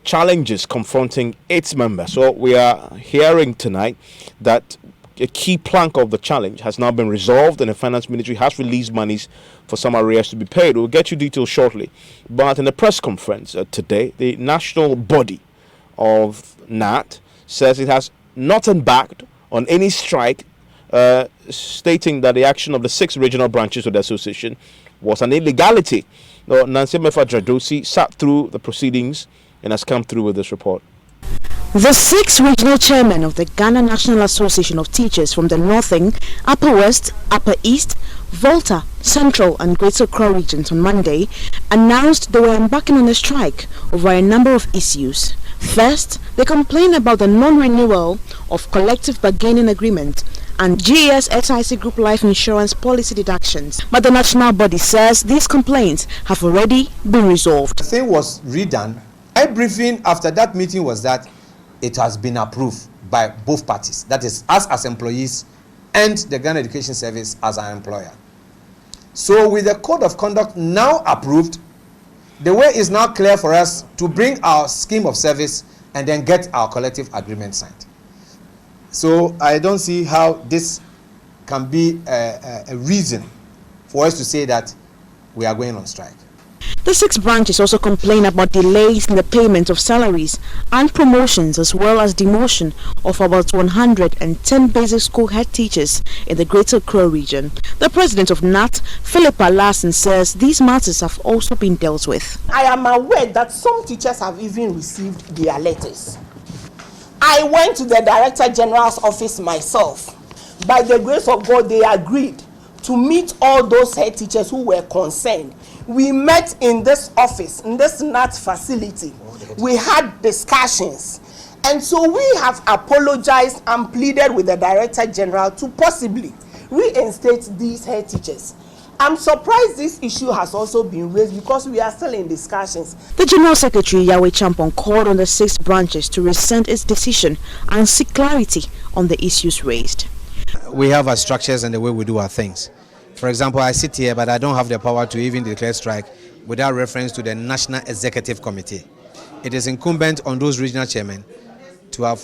challenges confronting its members. So we are hearing tonight that a key plank of the challenge has now been resolved, and the Finance Ministry has released monies for some arrears to be paid. We'll get you details shortly. But in a press conference today, the national body of NAT says it has not embarked on any strike, stating that the action of the 6 regional branches of the association was an illegality. Now, Nancy Mefa-Dradosi sat through the proceedings and has come through with this report. The 6 regional chairmen of the Ghana National Association of Teachers from the Northern, Upper West, Upper East, Volta, Central and Greater Accra regions on Monday announced they were embarking on a strike over a number of issues. First, they complained about the non-renewal of collective bargaining agreement and GES SIC Group Life Insurance policy deductions. But the national body says these complaints have already been resolved. The thing was redone. My briefing after that meeting was that it has been approved by both parties. That is, us as employees and the Ghana Education Service as our employer. So with the code of conduct now approved, the way is now clear for us to bring our scheme of service and then get our collective agreement signed. So I don't see how this can be a reason for us to say that we are going on strike. The 6 branches also complain about delays in the payment of salaries and promotions, as well as demotion of about 110 basic school head teachers in the Greater Accra region. The president of NAT, Philippa Larson, says these matters have also been dealt with. I am aware that some teachers have even received their letters. I went to the Director General's office myself. By the grace of God, they agreed to meet all those head teachers who were concerned. We met in this office, in this NAT facility. We had discussions. And so we have apologized and pleaded with the Director General to possibly reinstate these head teachers. I'm surprised this issue has also been raised because we are still in discussions. The General Secretary, Yahweh Champon, called on the 6 branches to rescind its decision and seek clarity on the issues raised. We have our structures and the way we do our things. For example, I sit here, but I don't have the power to even declare strike without reference to the National Executive Committee. It is incumbent on those regional chairmen to have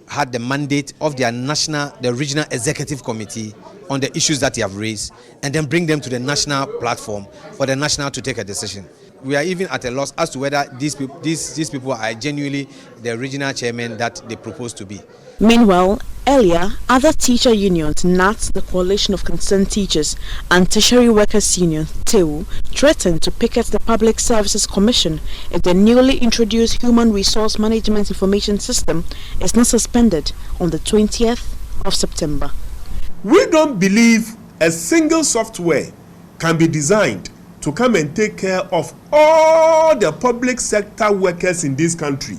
had the mandate of the regional executive committee on the issues that they have raised, and then bring them to the national platform for the national to take a decision. We are even at a loss as to whether these people are genuinely the regional chairmen that they propose to be. Meanwhile, earlier, other teacher unions, NAT, the Coalition of Concerned Teachers, and Tertiary Workers Union, TEU, threatened to picket the Public Services Commission if the newly introduced Human Resource Management Information System is not suspended on the 20th of September. We don't believe a single software can be designed to come and take care of all the public sector workers in this country.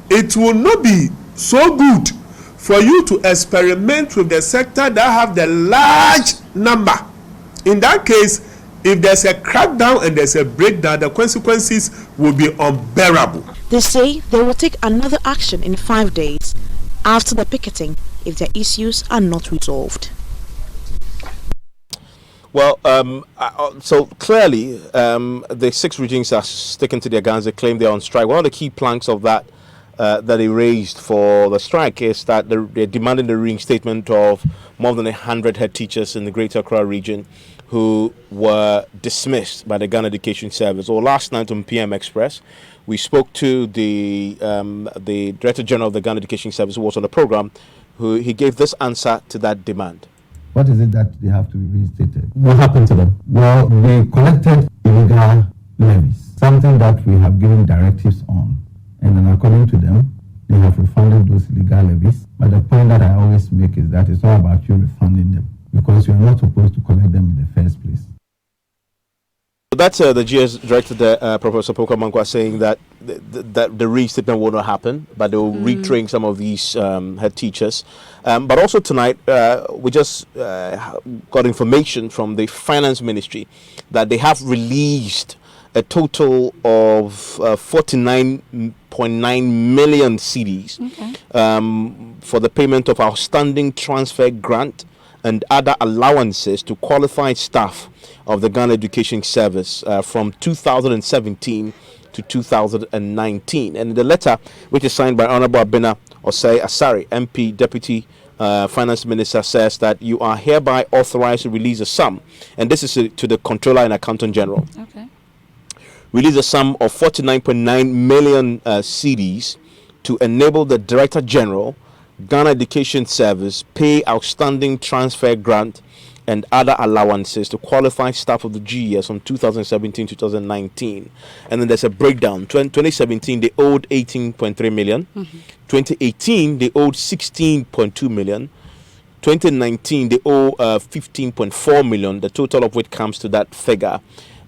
It will not be so good for you to experiment with the sector that have the large number. In that case, if there's a crackdown and there's a breakdown, the consequences will be unbearable. They say they will take another action in 5 days after the picketing if their issues are not resolved. Well, so clearly, the 6 regions are sticking to their guns. They claim they're on strike. One of the key planks of that that they raised for the strike is that they're demanding the reinstatement of more than 100 head teachers in the Greater Accra region who were dismissed by the Ghana Education Service. Or last night on PM Express, we spoke to the Director General of the Ghana Education Service, who was on the program. He gave this answer to that demand. What is it that they have to be reinstated? What happened to them? Well, they collected illegal levies, something that we have given directives on. And then according to them, they have refunded those illegal levies. But the point that I always make is that it's not about you refunding them, because you are not supposed to collect them in the first place. That's the GS director, Professor Poka Mankwa, saying that the reinstatement will not happen, but they will retrain some of these head teachers. But also tonight, we just got information from the Finance Ministry that they have released a total of 49.9 million cedis for the payment of outstanding transfer grant and other allowances to qualified staff of the Ghana Education Service from 2017 to 2019. And the letter, which is signed by Honorable Abena Osei Asari, MP, Deputy Finance Minister, says that you are hereby authorized to release a sum, and this is to the Controller and Accountant General. Okay. Release a sum of 49.9 million cedis to enable the Director General, Ghana Education Service, pay outstanding transfer grant and other allowances to qualified staff of the GES from 2017 to 2019. And then there's a breakdown. 2017 they owed 18.3 million. 2018 they owed 16.2 million. 2019 they owe 15.4 million, the total of which comes to that figure.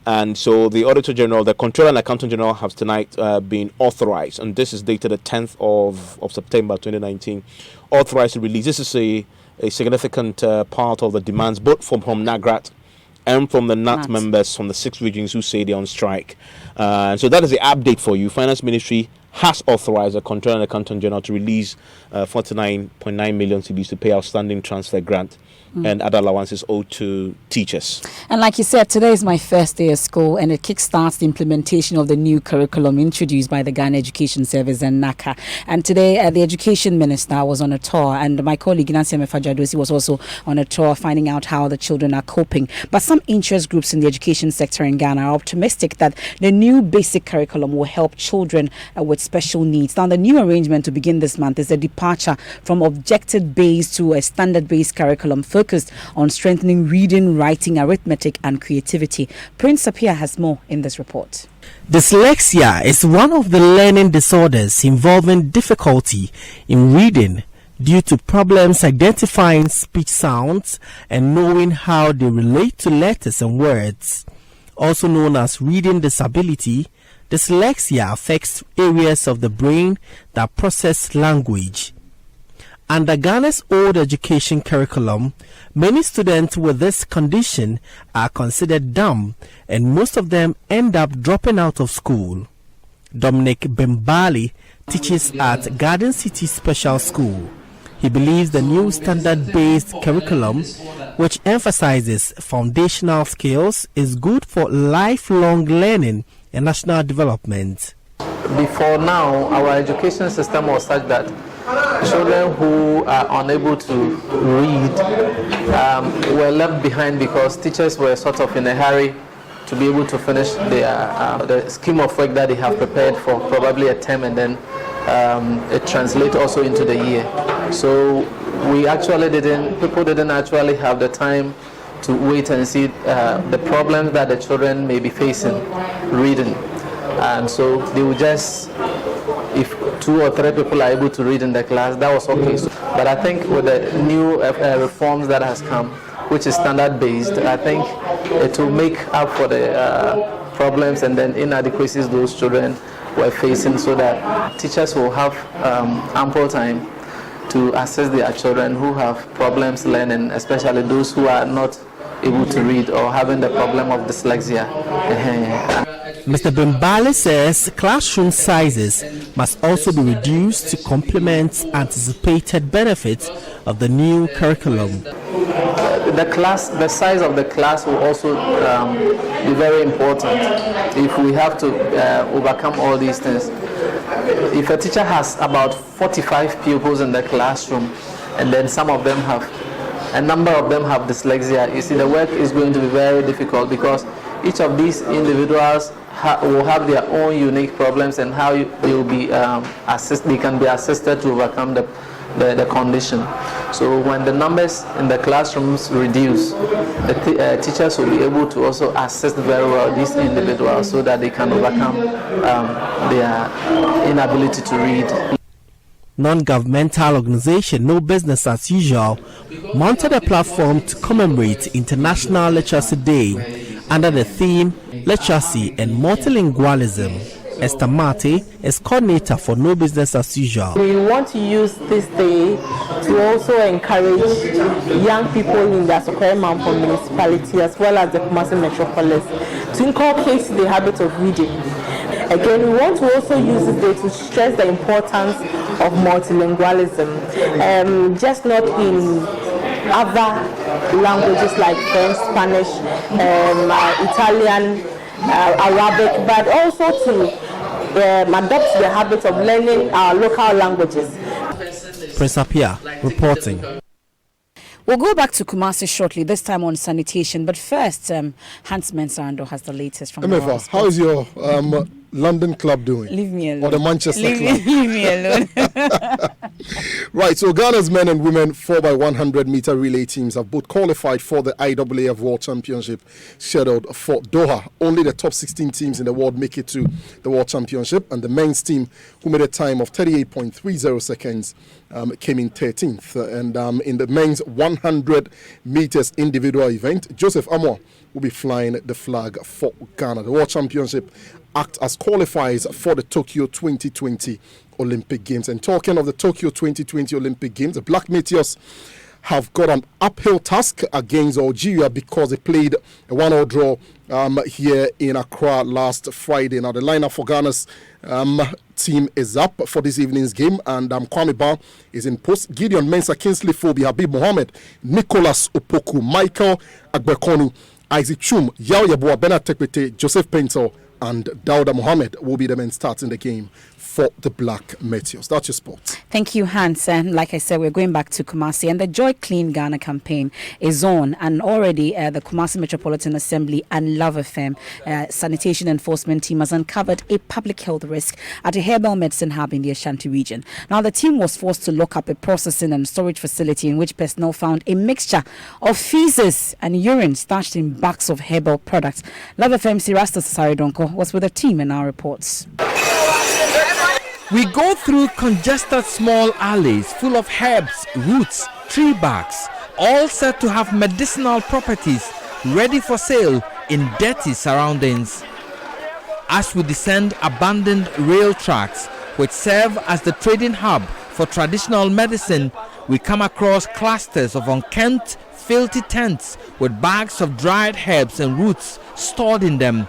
And so the Auditor General, the Controller and Accountant General have tonight been authorized, and this is dated the 10th of September 2019, authorized to release. This is a significant part of the demands, both from NAGRAT and from the NAT members from the 6 regions who say they're on strike. So that is the update for you. Finance Ministry has authorized the Controller and Accountant General to release 49.9 million cedis to pay outstanding transfer grant and other allowances owed to teachers. And like you said, today is my first day of school, and it kickstarts the implementation of the new curriculum introduced by the Ghana Education Service and NACA. And today, the Education Minister was on a tour, and my colleague Nancy Mefajadosi was also on a tour, finding out how the children are coping. But some interest groups in the education sector in Ghana are optimistic that the new basic curriculum will help children with special needs. Now, the new arrangement to begin this month is a departure from objective-based to a standard-based curriculum focused on strengthening reading, writing, arithmetic, and creativity. Prince Sapia has more in this report. Dyslexia is one of the learning disorders involving difficulty in reading due to problems identifying speech sounds and knowing how they relate to letters and words. Also known as reading disability, dyslexia affects areas of the brain that process language. Under Ghana's old education curriculum, many students with this condition are considered dumb, and most of them end up dropping out of school. Dominic Bembali teaches at Garden City Special School. He believes the new standard-based curriculum, which emphasizes foundational skills, is good for lifelong learning and national development. Before now, our education system was such that children who are unable to read were left behind because teachers were sort of in a hurry to be able to finish the scheme of work that they have prepared for probably a term, and then it translates also into the year. So people didn't actually have the time to wait and see the problems that the children may be facing reading. And so they would just, if 2 or 3 people are able to read in the class, that was okay. But I think with the new reforms that has come, which is standard based, I think it will make up for the problems and then inadequacies those children were facing, so that teachers will have ample time to assess their children who have problems learning, especially those who are not able to read or having the problem of dyslexia. Mr. Bimbale says classroom sizes must also be reduced to complement anticipated benefits of the new curriculum. The size of the class will also be very important if we have to overcome all these things. If a teacher has about 45 pupils in the classroom, and then a number of them have dyslexia, you see the work is going to be very difficult, because each of these individuals will have their own unique problems, and how they will be they can be assisted to overcome the condition. So when the numbers in the classrooms reduce, the teachers will be able to also assist very well these individuals, so that they can overcome their inability to read. Non-governmental organization No Business as Usual mounted a platform to commemorate International Literacy Day under the theme Literacy and Multilingualism. Esther Mate is coordinator for No Business as Usual. We want to use this day to also encourage young people in the Asokwe-Mampong municipality as well as the Kumasi metropolis to inculcate the habit of reading. Again, we want to also use this day to stress the importance of multilingualism, just not in other languages like French, Spanish, Italian, Arabic, but also to adopt the habit of learning our local languages. Prince Apia reporting. We'll go back to Kumasi shortly, this time on sanitation. But first, Hans Mensah has the latest from Emefa, how is your London club doing? Leave me alone. Or the Manchester club? Leave me alone. Right, so Ghana's men and women 4x100 meter relay teams have both qualified for the IAAF World Championship scheduled for Doha. Only the top 16 teams in the world make it to the World Championship, and the men's team, who made a time of 38.30 seconds, came in 13th. And in the men's 100 meters individual event, Joseph Amoah will be flying the flag for Ghana. The World Championship acts as qualifiers for the Tokyo 2020 Olympic Games. And talking of the Tokyo 2020 Olympic Games, the Black Meteors have got an uphill task against Algeria because they played a 1-1 draw here in Accra last Friday. Now the lineup for Ghana's team is up for this evening's game, and Kwame Ba is in post. Gideon Mensah, Kingsley Fobi, Habib Mohamed, Nicholas Opoku, Michael Agbekonu, Isaac Chum, Yao Yabua, Bernard Tekpete, Joseph Pinto, and Dauda Mohamed will be the men starting the game for the Black Meteors. That's your sport. Thank you, Hans. And like I said, we're going back to Kumasi, and the Joy Clean Ghana campaign is on. And already the Kumasi Metropolitan Assembly and Love FM sanitation enforcement team has uncovered a public health risk at a herbal medicine hub in the Ashanti region. Now, the team was forced to lock up a processing and storage facility in which personnel found a mixture of feces and urine stashed in bags of herbal products. Love FM's Rasta Saridonko was with the team in our reports. We go through congested small alleys full of herbs, roots, tree barks, all said to have medicinal properties, ready for sale in dirty surroundings. As we descend abandoned rail tracks, which serve as the trading hub for traditional medicine, we come across clusters of unkempt, filthy tents with bags of dried herbs and roots stored in them.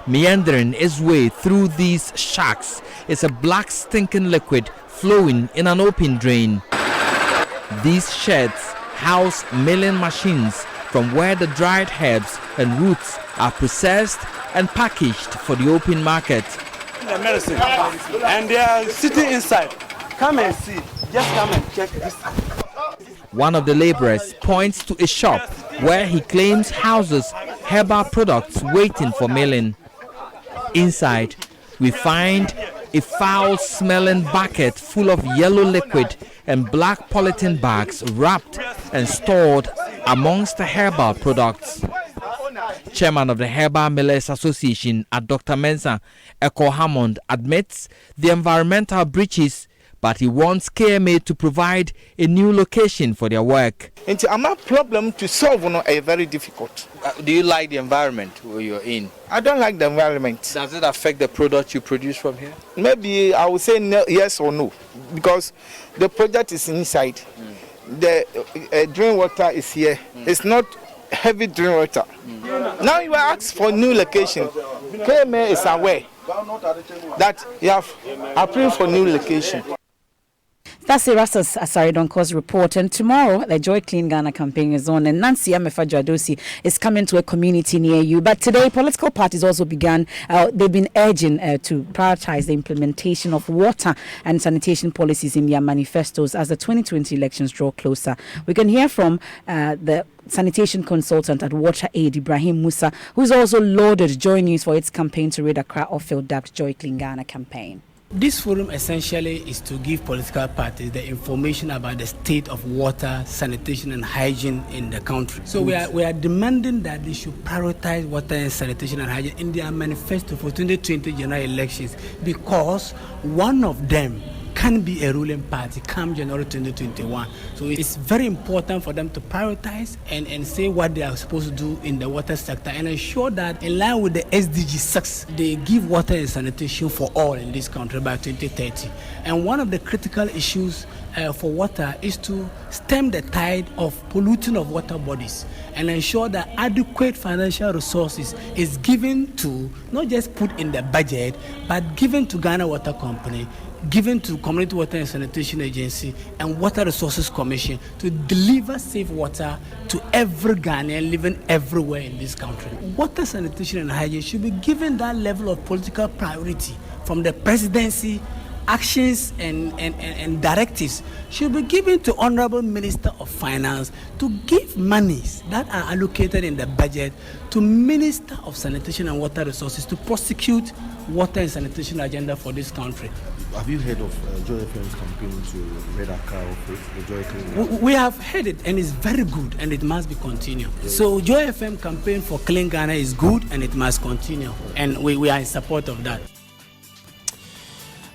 Meandering its way through these shacks is a black stinking liquid flowing in an open drain. These sheds house milling machines from where the dried herbs and roots are processed and packaged for the open market. The medicine, and they are sitting inside. Come and see. Just come and check this. One of the laborers points to a shop where he claims houses herbal products waiting for milling. Inside, we find a foul-smelling bucket full of yellow liquid and black polythene bags wrapped and stored amongst the herbal products. Chairman of the Herbal Millers Association at Dr. Mensa, Echo Hammond, admits the environmental breaches, but he wants KMA to provide a new location for their work. And our problem to solve is very difficult. Do you like the environment where you're in? I don't like the environment. Does it affect the product you produce from here? Maybe I would say no, yes or no, because the project is inside. The drain water is here. It's not heavy drain water. Now you are asked for new location. KMA is aware that you have approved for new location. That's Erastus Asaridonko's report. And tomorrow, the Joy Clean Ghana campaign is on, and Nancy Amefa-Jadosi is coming to a community near you. But today, political parties also began, they've been urging to prioritize the implementation of water and sanitation policies in their manifestos as the 2020 elections draw closer. We can hear from the sanitation consultant at Water Aid, Ibrahim Musa, who's also lauded Joy News for its campaign to rid Accra of dubbed Joy Clean Ghana campaign. This forum essentially is to give political parties the information about the state of water, sanitation and hygiene in the country. So we are demanding that they should prioritize water and sanitation and hygiene in their manifesto for 2020 general elections, because one of them can be a ruling party come January 2021. So it's very important for them to prioritize and say what they are supposed to do in the water sector and ensure that in line with the SDG 6, they give water and sanitation for all in this country by 2030. And one of the critical issues for water is to stem the tide of polluting of water bodies and ensure that adequate financial resources is given to, not just put in the budget, but given to Ghana Water Company, given to Community Water and Sanitation Agency and Water Resources Commission to deliver safe water to every Ghanaian living everywhere in this country. Water, sanitation and hygiene should be given that level of political priority from the presidency. Actions and directives should be given to Honorable Minister of Finance to give monies that are allocated in the budget to Minister of Sanitation and Water Resources to prosecute water and sanitation agenda for this country. Have you heard of Joy FM's campaign to rid Accra of the Joy Clean? We have heard it, and it's very good, and it must be continued. So Joy FM campaign for Clean Ghana is good, and it must continue, and we are in support of that.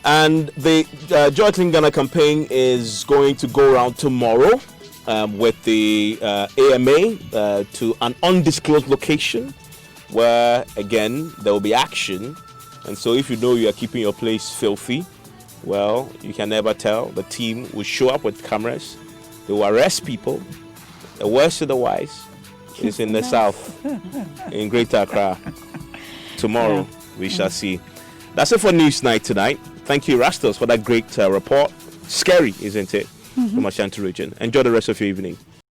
And the Joy Clean Ghana campaign is going to go around tomorrow with the AMA to an undisclosed location where, again, there will be action. And so if you know you are keeping your place filthy, well, you can never tell. The team will show up with cameras. They will arrest people. The worst of the wise is in the south, in Greater Accra. Tomorrow, we shall see. That's it for News Night tonight. Thank you, Rastos, for that great report. Scary, isn't it? From Ashanti region. Enjoy the rest of your evening.